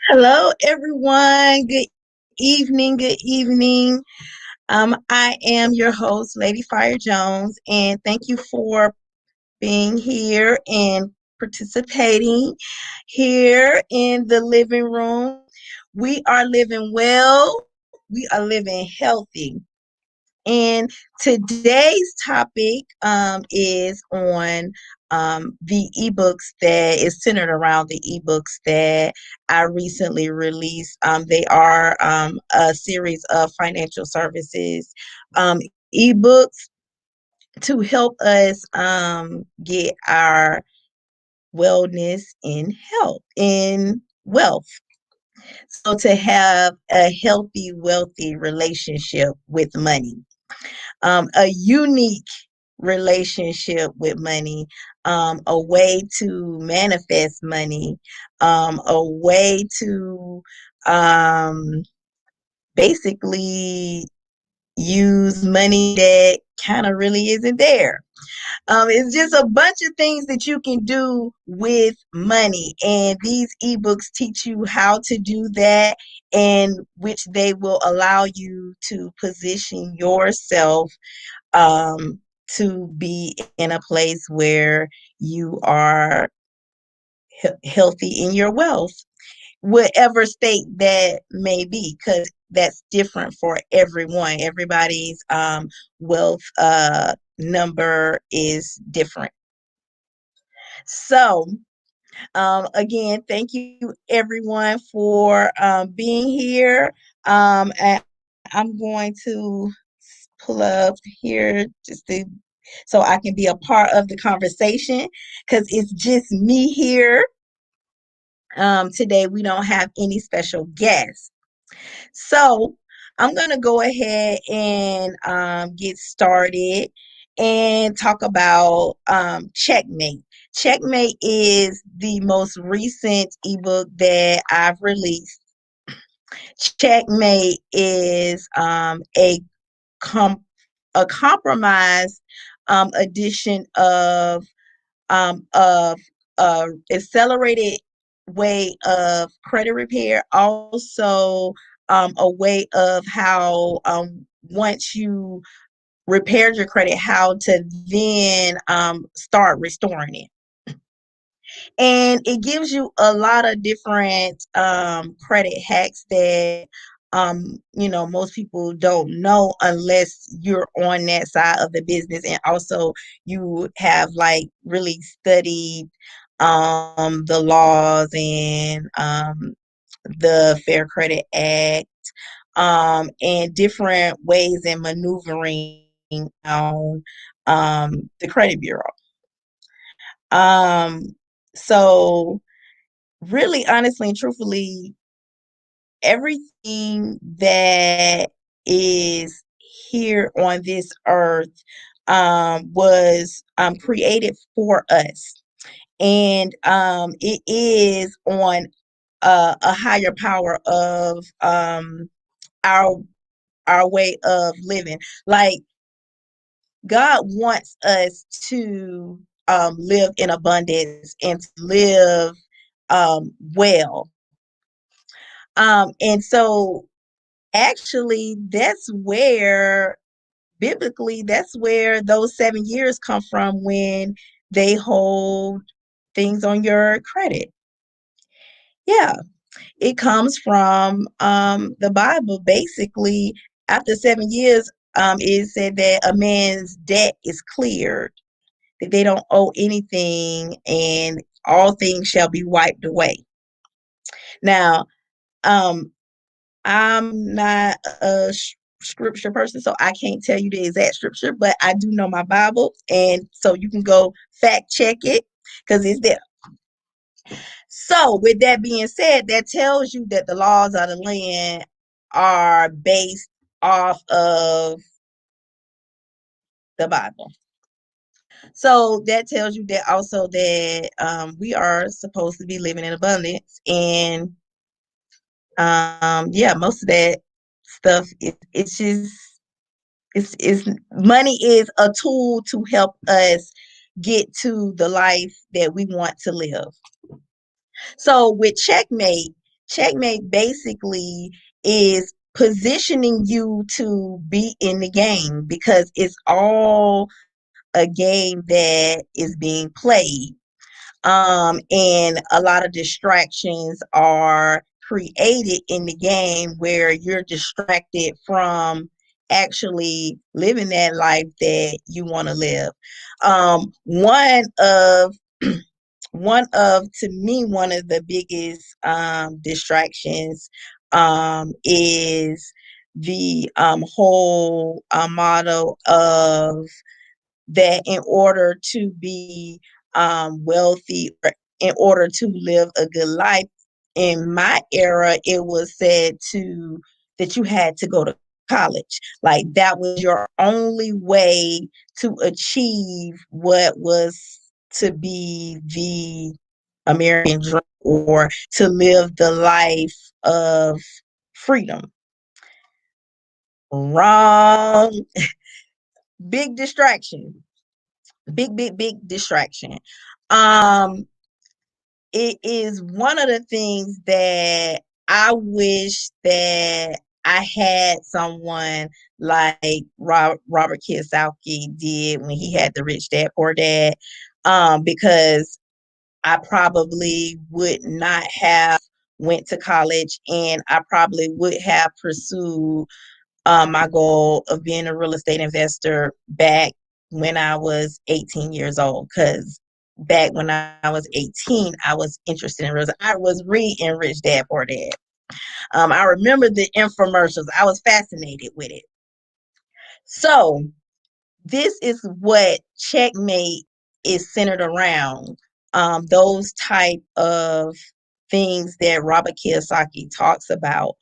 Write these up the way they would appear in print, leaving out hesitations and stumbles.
Hello, everyone. Good evening. Good evening. I am your host, Ladyfire Jones, and thank you for being here and participating here in the living room. We are living well. We are living healthy. And today's topic is on the ebooks that is centered around the ebooks that I recently released. They are a series of financial services ebooks to help us get our wellness in health, in wealth. So to have a healthy, wealthy relationship with money, a unique relationship with money, a way to manifest money, a way to um, basically use money that kind of really isn't there. It's just a bunch of things that you can do with money, and these ebooks teach you how to do that, and which they will allow you to position yourself to be in a place where you are healthy in your wealth, whatever state that may be, because that's different for everyone. Everybody's wealth number is different. So, again, thank you everyone for being here. And I'm going to pull up here just to so I can be a part of the conversation because it's just me here. Today we don't have any special guests. So I'm going to go ahead and get started and talk about Checkmate. Checkmate is the most recent ebook that I've released. Checkmate is com- a compromise edition of accelerated way of credit repair, also a way of how once you repaired your credit, how to then start restoring it. And it gives you a lot of different credit hacks that most people don't know unless you're on that side of the business, and also you have like really studied the laws and the Fair Credit Act, and different ways in maneuvering on the credit bureau. Um, so really, honestly and truthfully, everything that is here on this earth was created for us, and it is on a higher power of our our way of living. Like, God wants us to live in abundance and to live well. And so, actually, that's where those 7 years come from when they hold things on your credit. Yeah, it comes from the Bible. Basically, after 7 years, it said that a man's debt is cleared, that they don't owe anything, and all things shall be wiped away. Now, um, I'm not a scripture person, so I can't tell you the exact scripture, but I do know my Bible, and so you can go fact check it because it's there. So, with that being said, that tells you that the laws of the land are based off of the Bible. So that tells you that also that we are supposed to be living in abundance, and yeah, most of that stuff it's just it's money is a tool to help us get to the life that we want to live. So with checkmate basically is positioning you to be in the game because it's all a game that is being played. And a lot of distractions are created in the game where you're distracted from actually living that life that you want to live. One of to me, one of the biggest distractions is the whole motto of that in order to be wealthy or in order to live a good life. In my era, it was said to that you had to go to college. Like that was your only way to achieve what was to be the American dream or to live the life of freedom. Wrong. Big distraction. Big distraction. Um, it is one of the things that I wish that I had someone like Robert Kiyosaki did when he had the Rich Dad Poor Dad, because I probably would not have went to college and I probably would have pursued my goal of being a real estate investor back when I was 18 years old. Because back when I was 18, I was interested in real estate. I was reading Rich Dad Poor Dad. I remember the infomercials. I was fascinated with it. So this is what checkmate is centered around. Those type of things that Robert Kiyosaki talks about.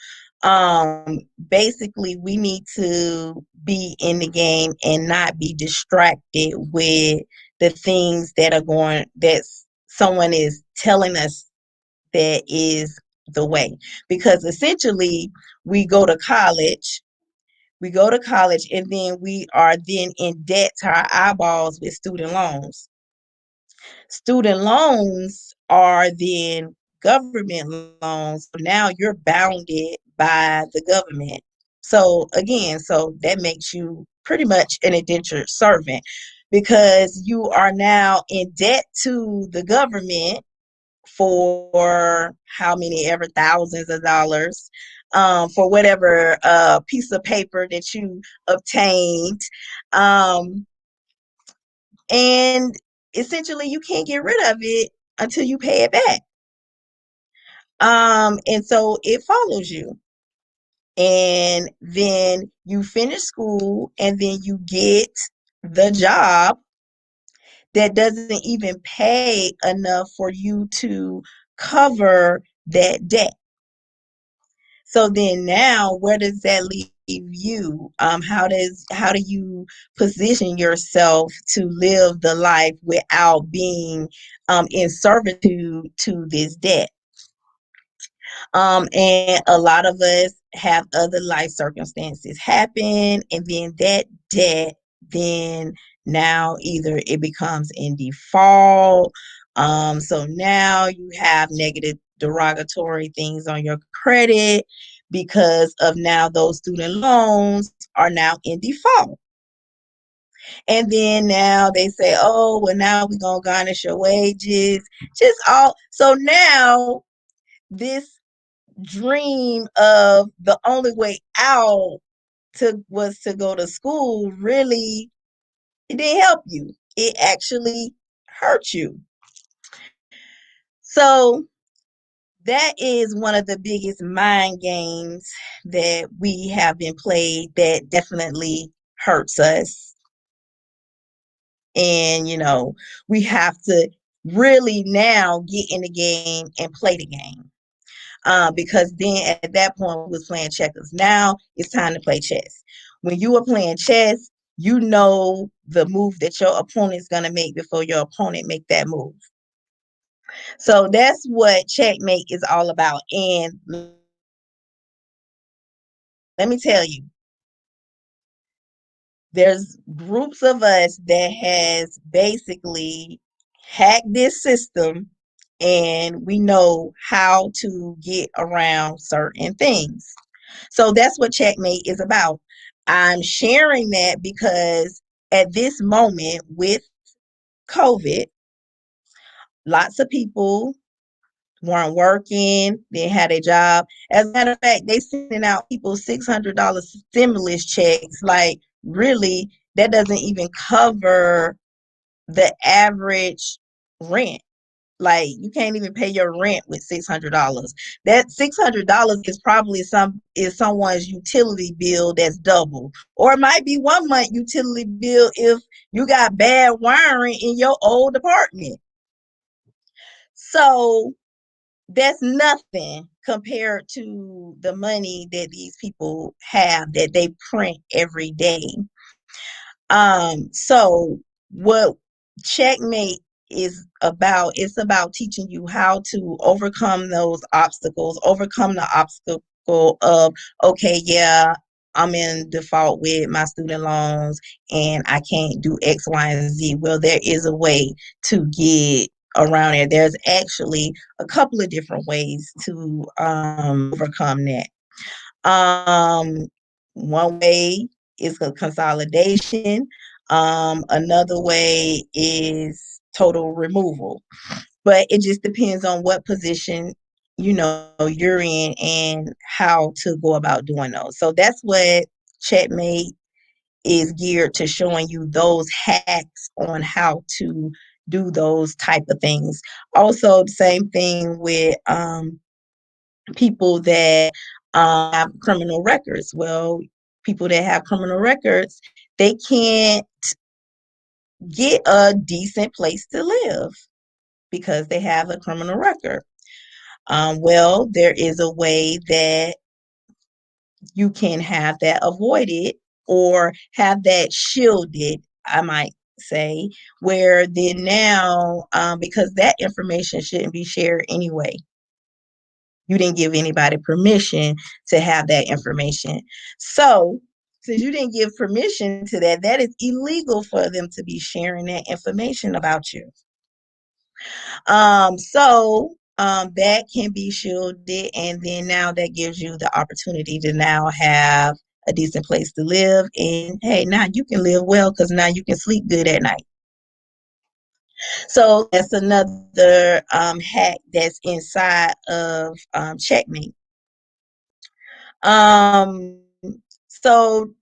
Basically, we need to be in the game and not be distracted with the things that are going that someone is telling us that is the way. Because essentially, we go to college and then we are then in debt to our eyeballs with student loans. Student loans are then government loans. So now you're bounded by the government. So again, so that makes you pretty much an indentured servant because you are now in debt to the government for how many ever thousands of dollars, for whatever piece of paper that you obtained. Um, and essentially you can't get rid of it until you pay it back. And so it follows you. And then you finish school and then you get the job that doesn't even pay enough for you to cover that debt. So then now where does that leave you? How do you position yourself to live the life without being in servitude to this debt? And a lot of us have other life circumstances happen, and then that debt, then now either it becomes in default. So now you have negative derogatory things on your credit because of now those student loans are now in default. And then now they say, oh, well, now we're going to garnish your wages. Just all. So now this dream of the only way out was to go to school really it didn't help you. It actually hurt you. So that is one of the biggest mind games that we have been played that definitely hurts us. And we have to really now get in the game and play the game. Because then at that point we was playing checkers. Now it's time to play chess. When you are playing chess, you know the move that your opponent's gonna make before your opponent make that move. So that's what checkmate is all about. And let me tell you, there's groups of us that has basically hacked this system and we know how to get around certain things. So that's what Checkmate is about. I'm sharing that because at this moment with COVID, lots of people weren't working, they had a job. As a matter of fact, they sending out people $600 stimulus checks. Like, really, that doesn't even cover the average rent. Like, you can't even pay your rent with $600. That $600 is probably someone's utility bill that's double, or it might be 1 month utility bill if you got bad wiring in your old apartment. So that's nothing compared to the money that these people have that they print every day. So what Checkmate is about, it's about teaching you how to overcome those obstacles, overcome the obstacle of, okay, yeah, I'm in default with my student loans and I can't do X, Y, and Z. Well, there is a way to get around it. There's actually a couple of different ways to overcome that. One way is a consolidation. Another way is total removal. But it just depends on what position you're in and how to go about doing those. So that's what Checkmate is geared to, showing you those hacks on how to do those type of things. Also, the same thing with people that have criminal records. Well, people that have criminal records, they can't get a decent place to live because they have a criminal record. Well, there is a way that you can have that avoided or have that shielded, I might say, where then now, because that information shouldn't be shared anyway. You didn't give anybody permission to have that information. So, since you didn't give permission to that, that is illegal for them to be sharing that information about you. That can be shielded, and then now that gives you the opportunity to now have a decent place to live. And hey, now you can live well because now you can sleep good at night. So that's another hack that's inside of Checkmate. Um, so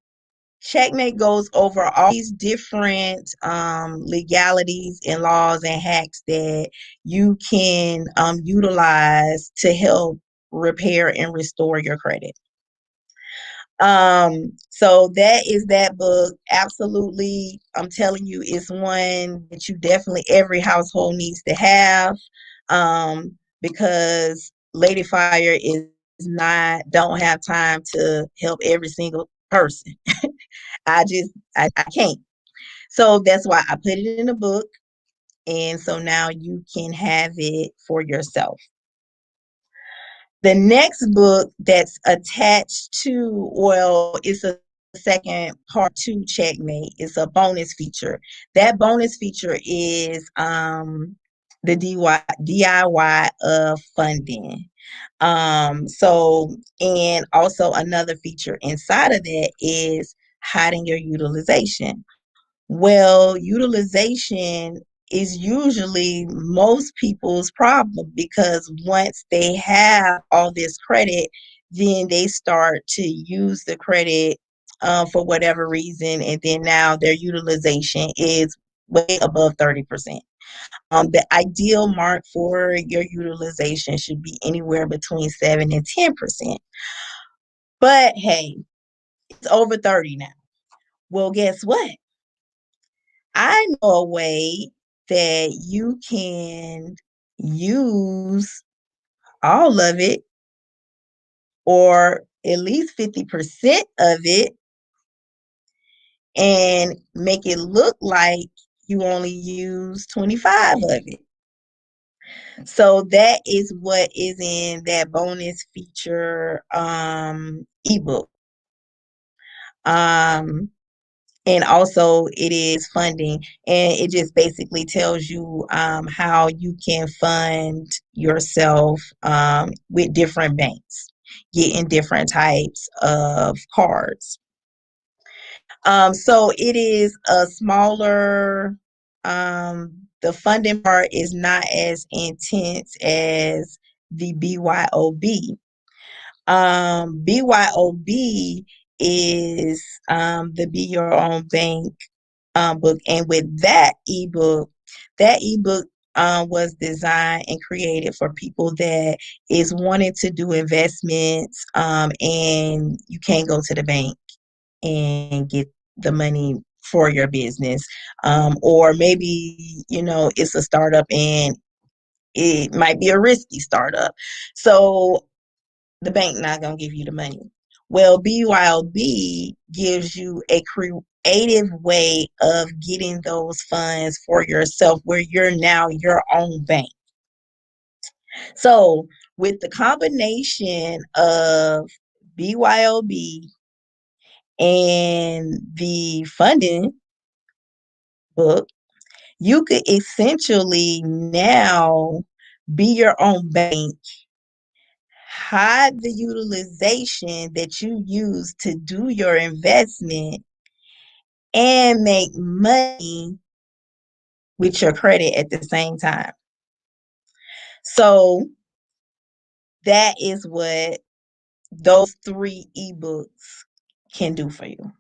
Checkmate goes over all these different legalities and laws and hacks that you can utilize to help repair and restore your credit. So that is that book. Absolutely, I'm telling you, it's one that you definitely, every household needs to have, because Ladyfire is not, don't have time to help every single person. I can't. So that's why I put it in a book. And so now you can have it for yourself. The next book that's attached to, well, it's a second part to Checkmate. It's a bonus feature. That bonus feature is the DIY of funding. And also another feature inside of that is hiding your utilization. Well, utilization is usually most people's problem because once they have all this credit, then they start to use the credit for whatever reason, and then now their utilization is way above 30%. The ideal mark for your utilization should be anywhere between 7 and 10%. But hey, it's over 30 now. Well, guess what? I know a way that you can use all of it or at least 50% of it and make it look like you only use 25 of it. So that is what is in that bonus feature ebook. Um and also it is funding, and it just basically tells you how you can fund yourself with different banks, getting different types of cards. So it is a smaller, the funding part is not as intense as the BYOB. BYOB is the Be Your Own Bank book. And with that ebook was designed and created for people that is wanting to do investments, and you can't go to the bank and get the money for your business. Or maybe, it's a startup and it might be a risky startup. So the bank not going to give you the money. Well, BYOB gives you a creative way of getting those funds for yourself where you're now your own bank. So with the combination of BYOB and the funding book, you could essentially now be your own bank, hide the utilization that you use to do your investment, and make money with your credit at the same time. So that is what those 3 ebooks can do for you.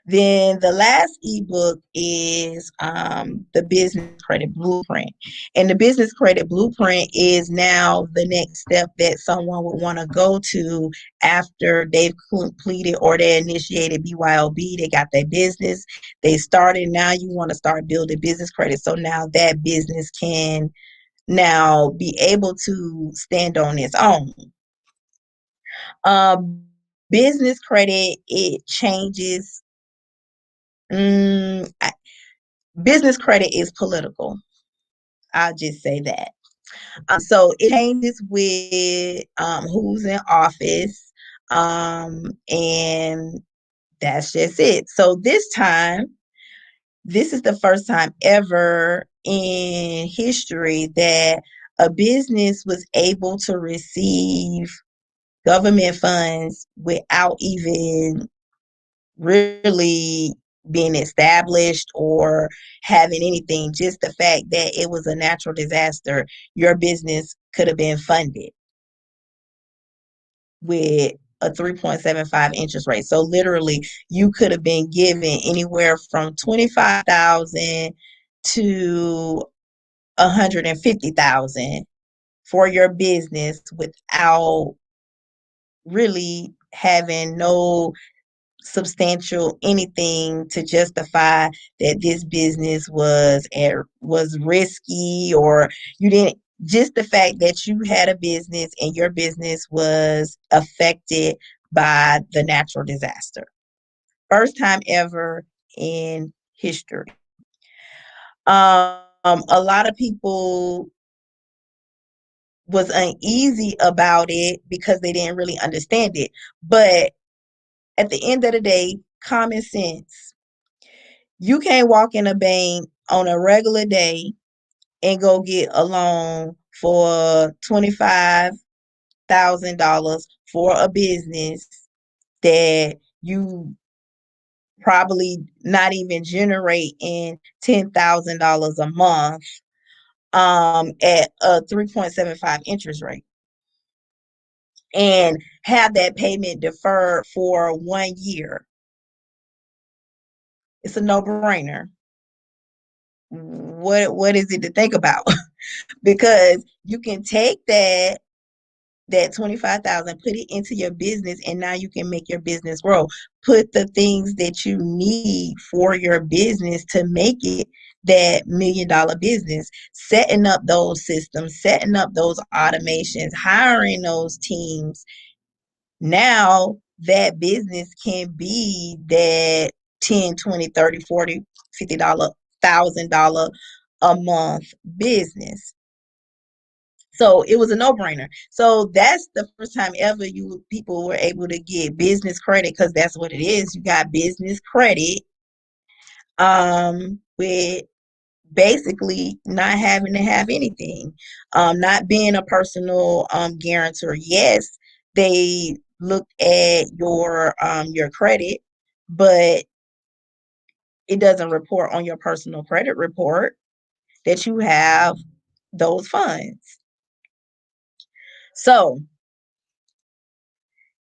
Then the last ebook is the Business Credit Blueprint. And the Business Credit Blueprint is now the next step that someone would want to go to after they've completed or they initiated BYOB. They got their business, they started. Now you want to start building business credit. So now that business can now be able to stand on its own. Business credit, it changes. Mm, Business credit is political. I'll just say that. So it changes with who's in office, and that's just it. So this is the first time ever in history that a business was able to receive government funds without even really being established or having anything. Just the fact that it was a natural disaster, your business could have been funded with a 3.75 interest rate. So literally you could have been given anywhere from 25,000 to 150,000 for your business without really having no substantial anything to justify that this business was risky, or you didn't, just the fact that you had a business and your business was affected by the natural disaster. First time ever in history. A lot of people was uneasy about it because they didn't really understand it, but at the end of the day, common sense. You can't walk in a bank on a regular day and go get a loan for $25,000 for a business that you probably not even generate in $10,000 a month, at a 3.75 interest rate, and have that payment deferred for 1 year. It's a no-brainer. What is it to think about? Because you can take that 25,000, put it into your business, and now you can make your business grow. Put the things that you need for your business to make it that $1 million business, setting up those systems, setting up those automations, hiring those teams. Now that business can be that 10, 20, 30, 40, $50,000 a month business. So it was a no-brainer. So that's the first time ever you people were able to get business credit, because that's what it is. You got business credit with basically not having to have anything, not being a personal guarantor. Yes, they looked at your credit, but it doesn't report on your personal credit report that you have those funds. So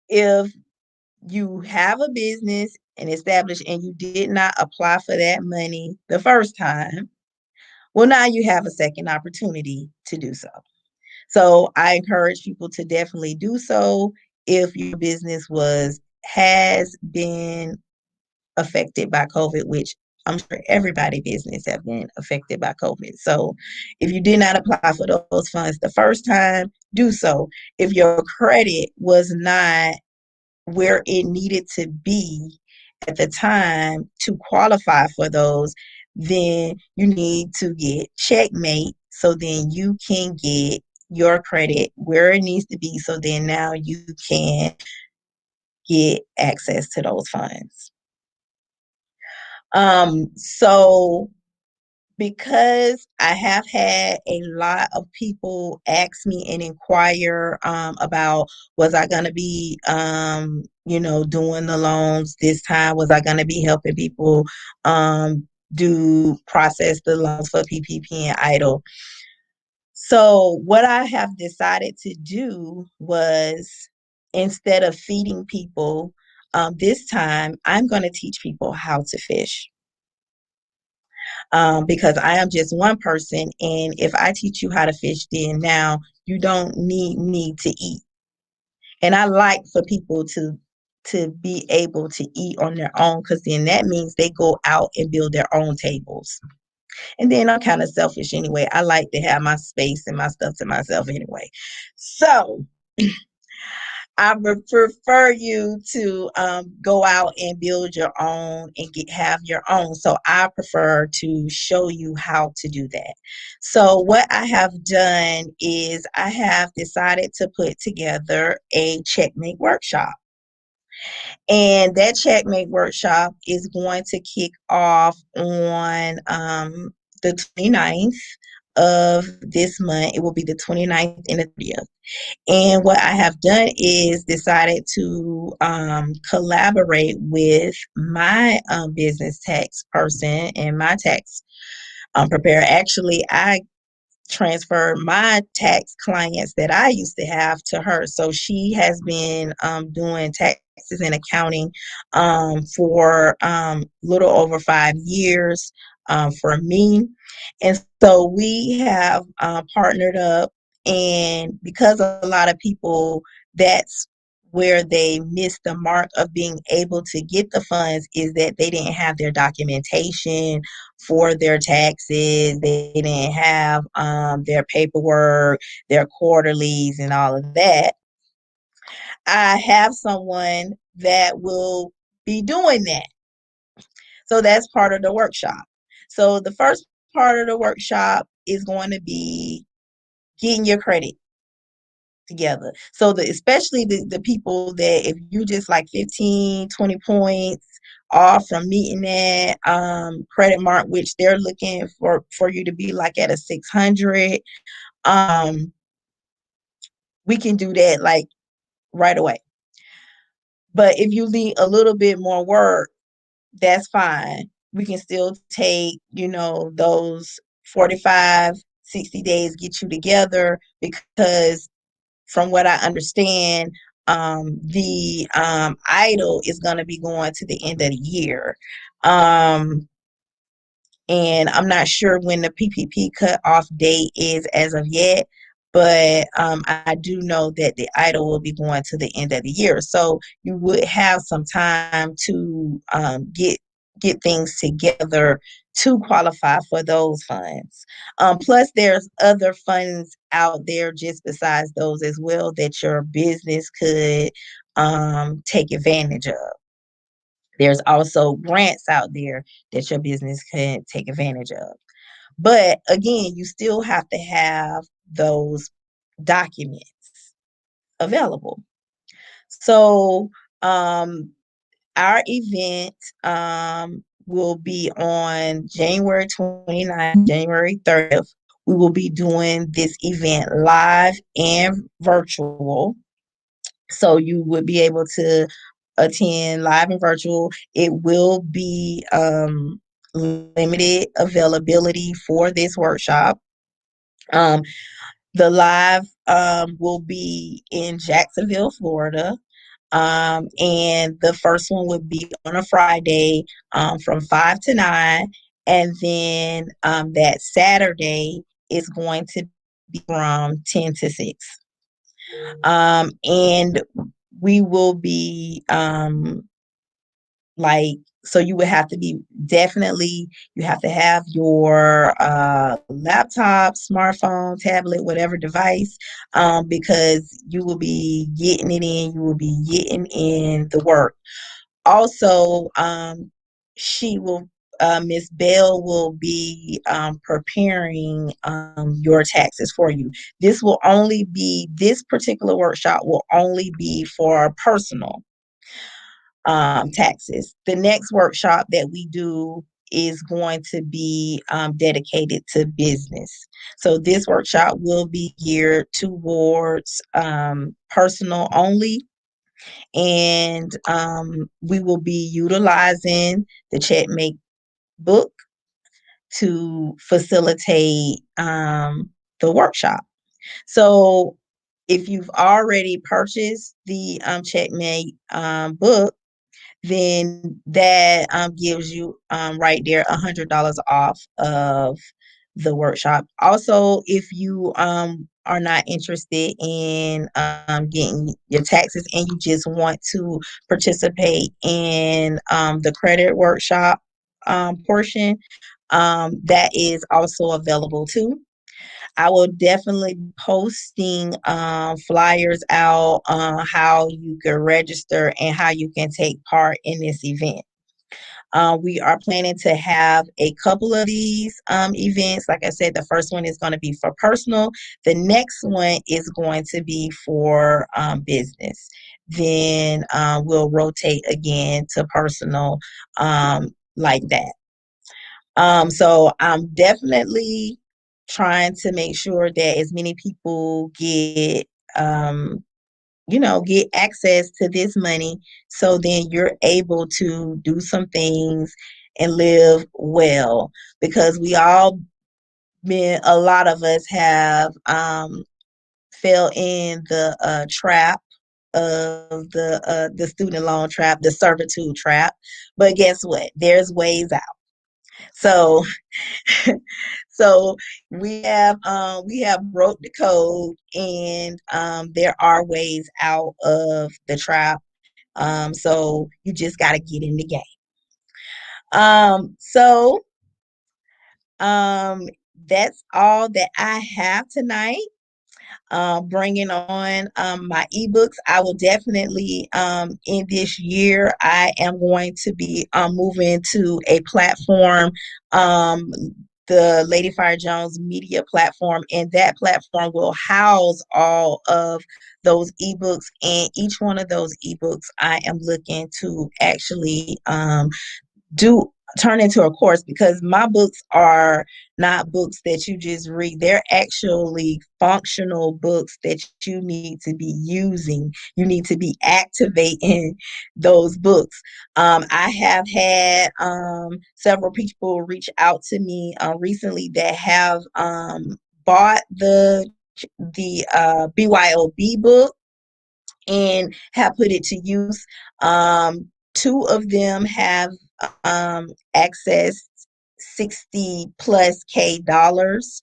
if you have a business and established and you did not apply for that money the first time, well, now you have a second opportunity to do so. So I encourage people to definitely do so if your business was has been affected by COVID, which I'm sure everybody business have been affected by COVID. So if you did not apply for those funds the first time, do so. If your credit was not where it needed to be at the time to qualify for those, then you need to get checkmate so then you can get your credit where it needs to be. So then now you can get access to those funds. So because I have had a lot of people ask me and inquire about, was I going to be, doing the loans this time? Was I going to be helping people do process the loans for PPP and EIDL? So what I have decided to do was, instead of feeding people, this time I'm going to teach people how to fish, because I am just one person. And if I teach you how to fish, then now you don't need me to eat. And I like for people to be able to eat on their own, because then that means they go out and build their own tables. And then I'm kind of selfish anyway. I like to have my space and my stuff to myself anyway. So I would prefer you to go out and build your own and have your own. So I prefer to show you how to do that. So what I have done is I have decided to put together a checkmate workshop. And that checkmate workshop is going to kick off on the 29th of this month. It will be the 29th and the 30th. And what I have done is decided to collaborate with my business tax person and my tax preparer. Actually, I transfer my tax clients that I used to have to her. So she has been doing taxes and accounting for little over 5 years for me. And so we have partnered up. And because a lot of people, that's where they missed the mark of being able to get the funds, is that they didn't have their documentation for their taxes. They didn't have their paperwork, their quarterlies, and all of that. I have someone that will be doing that. So that's part of the workshop. So the first part of the workshop is going to be getting your credit together. So especially the people that, if you just like 15, 20 points off from meeting that credit mark, which they're looking for you to be like at a 600, um, we can do that like right away. But if you need a little bit more work, that's fine. We can still take, those 45, 60 days, get you together, because from what I understand, the EIDL is going to be going to the end of the year. And I'm not sure when the PPP cutoff date is as of yet, but I do know that the EIDL will be going to the end of the year. So you would have some time to get things together to qualify for those funds. Plus, there's other funds out there just besides those as well that your business could take advantage of. There's also grants out there that your business can take advantage of. But again, you still have to have those documents available. So our event will be on January 29th, January 30th. We will be doing this event live and virtual. So you would be able to attend live and virtual. It will be limited availability for this workshop. Um, the live will be in Jacksonville, Florida. And the first one would be on a Friday from 5 to 9. And then that Saturday is going to be from 10 to 6. And we will be like, so you would have to be definitely, you have to have your laptop, smartphone, tablet, whatever device, because you will be getting it in, you will be getting in the work. Also, she will, Miss Bell will be preparing your taxes for you. This particular workshop will only be for personal taxes. The next workshop that we do is going to be dedicated to business. So this workshop will be geared towards personal only, and we will be utilizing the Checkmate book to facilitate the workshop. So if you've already purchased the Checkmate book, then that gives you right there $100 off of the workshop. Also, if you are not interested in getting your taxes and you just want to participate in the credit workshop portion, that is also available too. I will definitely be posting flyers out on how you can register and how you can take part in this event. We are planning to have a couple of these events. Like I said, the first one is going to be for personal. The next one is going to be for business. Then we'll rotate again to personal like that. So I'm definitely trying to make sure that as many people um, get access to this money, so then you're able to do some things and live well. Because a lot of us have fell in the trap of the student loan trap, the servitude trap. But guess what? There's ways out. So so we have broke the code, and there are ways out of the trap. So you just got to get in the game. So um that's all that I have tonight. Bringing on my ebooks. I will definitely, in this year, I am going to be moving to a platform, um, the Ladyfire Jones media platform, and that platform will house all of those ebooks. And each one of those ebooks, I am looking to actually do turn into a course, because my books are not books that you just read. They're actually functional books that you need to be using. You need to be activating those books. I have had several people reach out to me recently that have bought the BYOB book and have put it to use. Two of them have accessed 60 plus K dollars,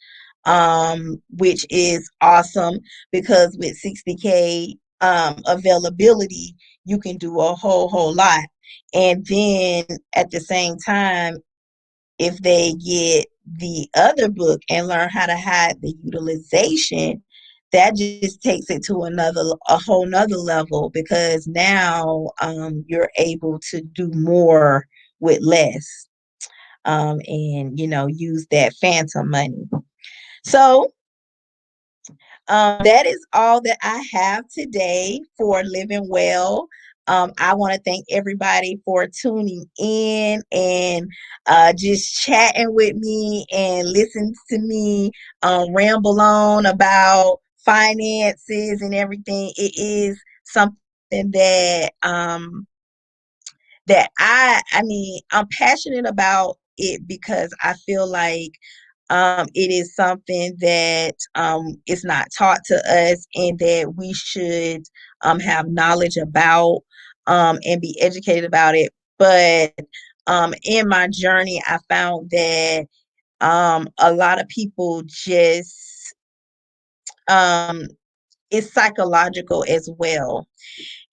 which is awesome, because with 60K availability, you can do a whole lot. And then at the same time, if they get the other book and learn how to hide the utilization, that just takes it to a whole nother level, because now you're able to do more with less, and use that phantom money. So That is all that I have today for Living Well. I want to thank everybody for tuning in and just chatting with me and listening to me ramble on about finances and everything. It is something that I mean, I'm passionate about it because I feel like it is something that is not taught to us and that we should have knowledge about and be educated about it. But in my journey, I found that a lot of people just, um, it's psychological as well.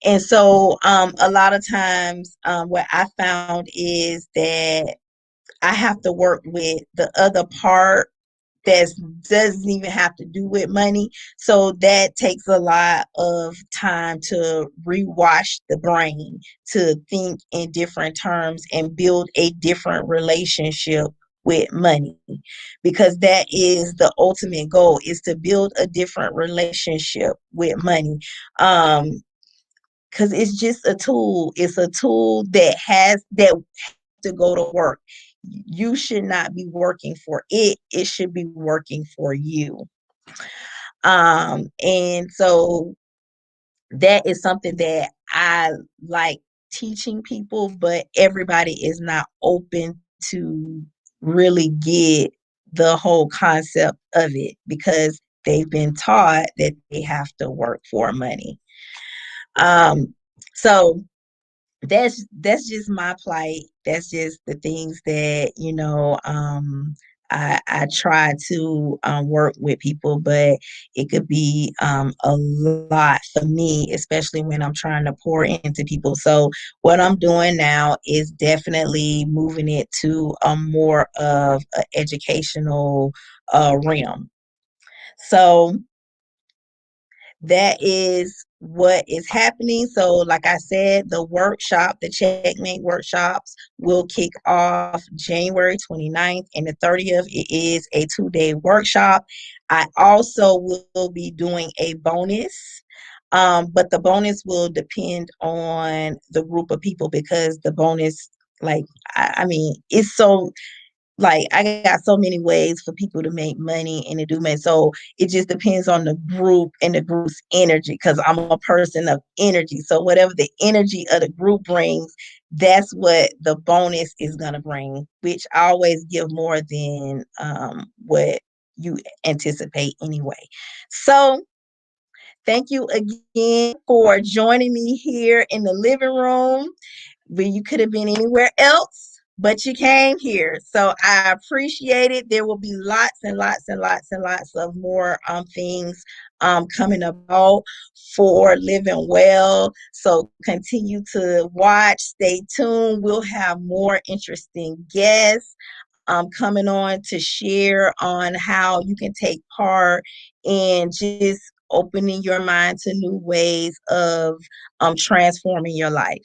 And so a lot of times what I found is that I have to work with the other part that doesn't even have to do with money. So that takes a lot of time to rewash the brain, to think in different terms and build a different relationship with money, because that is the ultimate goal, is to build a different relationship with money. Because it's just a tool. It's a tool that to go to work. You should not be working for it. It should be working for you. And so that is something that I like teaching people, but everybody is not open to really get the whole concept of it because they've been taught that they have to work for money. So that's just my plight. That's just the things that, I try to work with people, but it could be a lot for me, especially when I'm trying to pour into people. So what I'm doing now is definitely moving it to a more of an educational realm. So that is what is happening. So, like I said, the checkmate workshops will kick off January 29th and the 30th. It is a 2-day workshop. I also will be doing a bonus. But the bonus will depend on the group of people because the bonus, like, I mean, it's so like I got so many ways for people to make money and to do money. So it just depends on the group and the group's energy because I'm a person of energy. So whatever the energy of the group brings, that's what the bonus is gonna bring, which I always give more than what you anticipate anyway. So thank you again for joining me here in the living room where you could have been anywhere else, but you came here. So I appreciate it. There will be lots and lots and lots and lots of more things coming about for Living Well. So continue to watch, stay tuned. We'll have more interesting guests coming on to share on how you can take part in just opening your mind to new ways of transforming your life.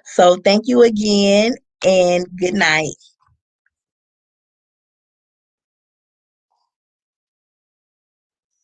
So thank you again and good night.